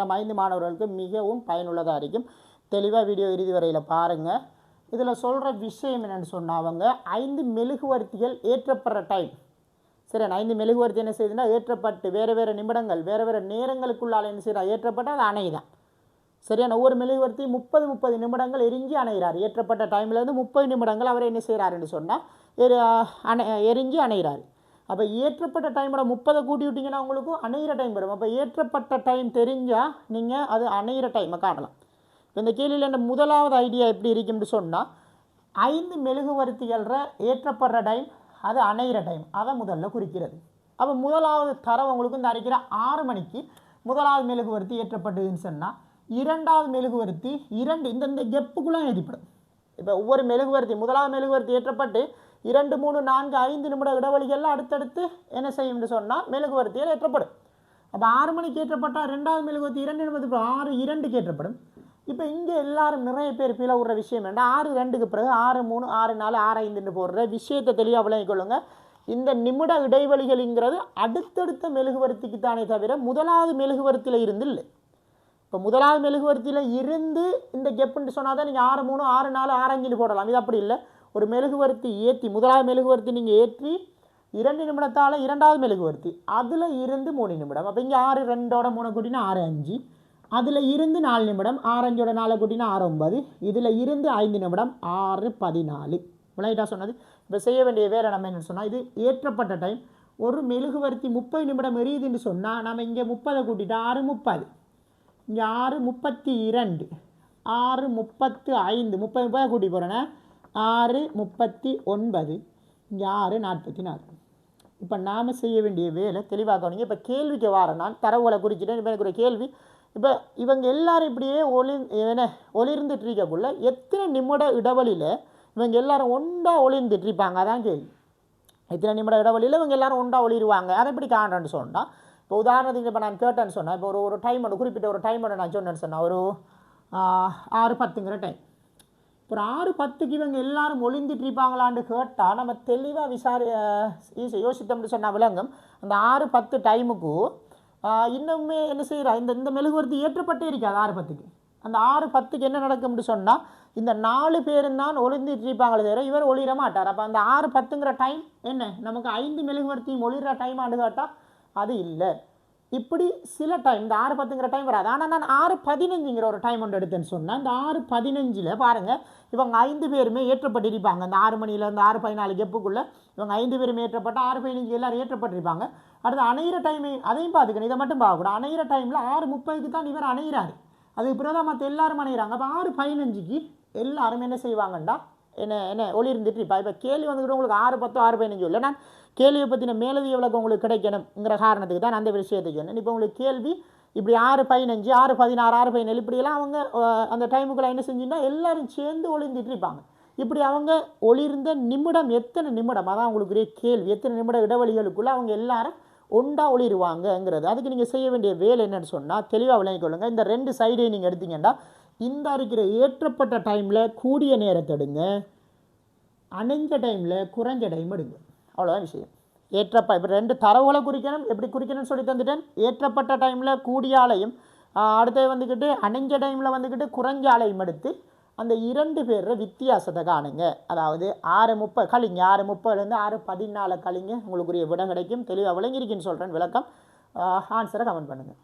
5 மாணவர்களுக்கு மிகவும் பயனுள்ளதாக இருக்கும். தெளிவாக வீடியோ இறுதி வரையில் பாருங்கள். இதில் சொல்கிற விஷயம் என்னென்னு சொன்னால், அவங்க 5 மெழுகுவர்த்திகள் ஏற்றப்படுற டைம் சரி, 5 மெழுகுவர்த்தி என்ன செய்யுதுன்னா ஏற்றப்பட்டு வேறு நிமிடங்கள் வேறு நேரங்களுக்குள்ளால் என்ன செய்யறா ஏற்றப்பட்டு அது அணைதான். சரியான ஒவ்வொரு மெழுகுவர்த்தி 30 நிமிடங்கள் எரிஞ்சு அணைகிறார். ஏற்றப்பட்ட டைம்லேருந்து 30 நிமிடங்கள் அவர் என்ன செய்கிறாருன்னு சொன்னால் எரிஞ்சு அணைகிறார். அப்போ ஏற்றப்பட்ட டைமோட 30 கூட்டி விட்டிங்கன்னா உங்களுக்கு அணைகிற டைம் வரும். அப்போ ஏற்றப்பட்ட டைம் தெரிஞ்சால் நீங்கள் அது அணைகிற டைமை காணலாம். இப்போ இந்த கேள்வியில் இந்த முதலாவது ஐடியா எப்படி இருக்குன்னு சொன்னால், 5 மெழுகுவர்த்திகள ஏற்றப்படுற டைம் அது அணைகிற டைம், அதை முதல்ல குறிக்கிறது. அப்போ முதலாவது தரவு உங்களுக்கு இந்த அரைக்கிற 6 மணிக்கு முதலாவது மெழுகுவர்த்தி ஏற்றப்பட்டதுன்னு சொன்னால், இரண்டாவது மெழுகுவர்த்தி இந்த கெப்புக்குள்ளே ஏற்றப்படும். இப்போ ஒவ்வொரு மெழுகுவர்த்தி முதலாவது மெழுகுவர்த்தி ஏற்றப்பட்டு 2, 3, 4, 5 நிமிட இடைவெளிகள்லாம் அடுத்தடுத்து என்ன செய்யும்னு சொன்னால் மெழுகுவர்த்திகள் ஏற்றப்படும். அப்போ 6 மணிக்கு ஏற்றப்பட்டால் ரெண்டாவது மெழுகுவர்த்தி 2 நிமிடத்துக்கு 6, 2க்கு ஏற்றப்படும். இப்போ இங்கே எல்லாரும் நிறைய பேர் பிள்ளை விடுற விஷயம் வேண்டாம். 6, 2க்கு பிறகு 6, 3, 6, 4, 6, 5 போடுற விஷயத்தை தெளிவாக விளங்கிக் கொள்ளுங்க. இந்த நிமிட இடைவெளிகள்ங்கிறது அடுத்தடுத்த மெழுகுவர்த்திக்கு தானே தவிர முதலாவது மெழுகுவர்த்தியில் இருந்து இல்லை. இப்போ முதலாவது மெழுகுவர்த்தியில் இருந்து இந்த கெப்புன்னு சொன்னால் தான் நீங்கள் 6, 3, 6, 4, 6, 5 போடலாம். இது அப்படி இல்லை. ஒரு மெழுகுவர்த்தி ஏற்றி முதலாவது மெழுகுவர்த்தி நீங்கள் ஏற்றி 2 நிமிடத்தால் இரண்டாவது மெழுகுவர்த்தி அதில் இருந்து 3 நிமிடம். அப்போ இங்கே 6, 2ஓட 3 கூட்டினா 6, 5, அதில் இருந்து 4 நிமிடம், 6, 5ஓட 4 கூட்டினா 6, 9, இதில் இருந்து 5 நிமிடம் 6, 14. விளையாட்டாக சொன்னது. இப்போ செய்ய வேண்டிய வேலை நம்ம என்னென்னு சொன்னால், இது ஏற்றப்பட்ட டைம். ஒரு மெழுகுவர்த்தி 30 நிமிடம் எரியுதுன்னு சொன்னால் நம்ம இங்கே 30 கூட்டிட்டா 6, 30, இங்கே 6, 32, 6, 35, 30 கூட்டி போகிறேன்னா 6, 39, இங்கே 6, 44. இப்போ நாம் செய்ய வேண்டிய வேலை தெளிவாக்கணுங்க. இப்போ கேள்விக்கு வார நான் தரவுகளை குறிச்சிட்டேன். இப்போ எனக்கு ஒரு கேள்வி. இப்போ இவங்க எல்லாரும் இப்படியே ஒளிர்ந்துட்டு இருக்கக்குள்ள எத்தனை நிமிட இடைவெளியில் இவங்க எல்லாரும் ஒன்றா ஒளிர்ந்துட்டு இருப்பாங்க? அதான் கேள்வி. எத்தனை நிமிட இடைவெளியில் இவங்க எல்லாரும் ஒன்றா ஒளிருவாங்க? அதை எப்படி காண்றேன்னு சொன்னால், இப்போ உதாரணத்துக்கு இப்போ நான் கேட்டேன்னு சொன்னேன். இப்போ ஒரு டைம் ஒன்று குறிப்பிட்ட ஒரு டைம் ஒன்று நான் சொன்னேன்னு சொன்னேன். ஒரு 6:10ங்கிற டைம். ஒரு 6:10க்கு இவங்க எல்லாரும் ஒளிந்துட்டு இருப்பாங்களான்னு கேட்டால் நம்ம தெளிவாக யோசித்தோம்னு சொன்னால் விளங்கும். அந்த 6:10 டைமுக்கு இன்னுமே என்ன செய்கிறா இந்த மெழுகுவர்த்தி ஏற்றப்பட்டே இருக்காது 6:10க்கு. அந்த 6:10க்கு என்ன நடக்கும்னு சொன்னால், இந்த 4 பேரும் தான் ஒளிந்துட்டு இருப்பாங்களே தவிர இவர் ஒளிர மாட்டார். அப்போ அந்த 6:10ங்கிற டைம் என்ன நமக்கு 5 மெழுகுவர்த்தியும் ஒளிர்ற டைம் ஆண்டு கேட்டால் அது இல்லை. இப்படி சில டைம் இந்த 6:10ங்கிற டைம் வராது. ஆனால் நான் 6:15ங்கிற ஒரு டைம் ஒன்று எடுத்தேன்னு சொன்னால், இந்த 6:15 பாருங்கள் இவங்க 5 பேருமே ஏற்றப்பட்டிருப்பாங்க. இந்த 6 மணிலேருந்து 6:14 கெப்புக்குள்ளே இவங்க 5 பேருமே ஏற்றப்பட்டு 6:15 எல்லோரும் ஏற்றப்பட்டிருப்பாங்க. அடுத்து அணைகிற டைமை அதையும் பார்த்துக்கணும். இதை மட்டும் பார்க்கக்கூடாது. அணைகிற டைமில் 6:30க்கு தான் இவர் அணைகிறாரு. அதுக்கு பிறகு தான் மற்ற எல்லாரும் அணைகிறாங்க. அப்போ 6:15க்கு எல்லாரும் என்ன செய்வாங்கண்டா என்ன ஒளிர்ந்துட்டு இருப்பா. இப்போ கேள்வி வந்துக்கிட்டு உங்களுக்கு 6:10, 6:15 இல்லை. நான் கேள்வியை பற்றின மேலதிக விளக்கம் உங்களுக்கு கிடைக்கணுங்கிற காரணத்துக்கு தான் அந்த விஷயத்தை சொன்னேன். இப்போ உங்களுக்கு கேள்வி இப்படி 6:15, 6:16, 6:17 இப்படியெல்லாம் அவங்க அந்த டைமுக்குள்ளே என்ன செஞ்சுன்னா எல்லாரும் சேர்ந்து ஒளிர்ந்துட்டு இருப்பாங்க. இப்படி அவங்க ஒளிர்ந்த நிமிடம் எத்தனை நிமிடம், அதான் உங்களுக்கு கேள்வி. எத்தனை நிமிட இடைவெளிகளுக்குள்ளே அவங்க எல்லாரும் ஒன்றா ஒளிருவாங்கங்கிறது. அதுக்கு நீங்கள் செய்ய வேண்டிய வேலை என்னென்னு சொன்னால் தெளிவாக விளங்கிக் கொள்ளுங்கள். இந்த 2 சைடையும் நீங்கள் எடுத்தீங்கன்னா இந்த இருக்கிற ஏற்றப்பட்ட டைமில் கூடிய நேரத்தை எடுங்க, அணைஞ்ச டைமில் குறைஞ்ச டைம் எடுங்க. அவ்வளோதான் விஷயம். இப்போ 2 தரவுகளை குறிக்கணும். எப்படி குறிக்கணும்னு சொல்லி தந்துட்டேன். ஏற்றப்பட்ட டைமில் கூடிய ஆலையும் அடுத்தது வந்துக்கிட்டு அணைஞ்ச டைமில் வந்துக்கிட்டு குறைஞ்ச ஆலையும் எடுத்து அந்த 2 பேர் வித்தியாசத்தை காணுங்க. அதாவது 6:30 கழிங்க, 6:30லேருந்து 6:14 கழிங்க, உங்களுக்குரிய விடை கிடைக்கும். தெளிவாக விளங்கிருக்குன்னு சொல்கிறேன். விளக்கம் ஆன்சரை கமெண்ட் பண்ணுங்கள்.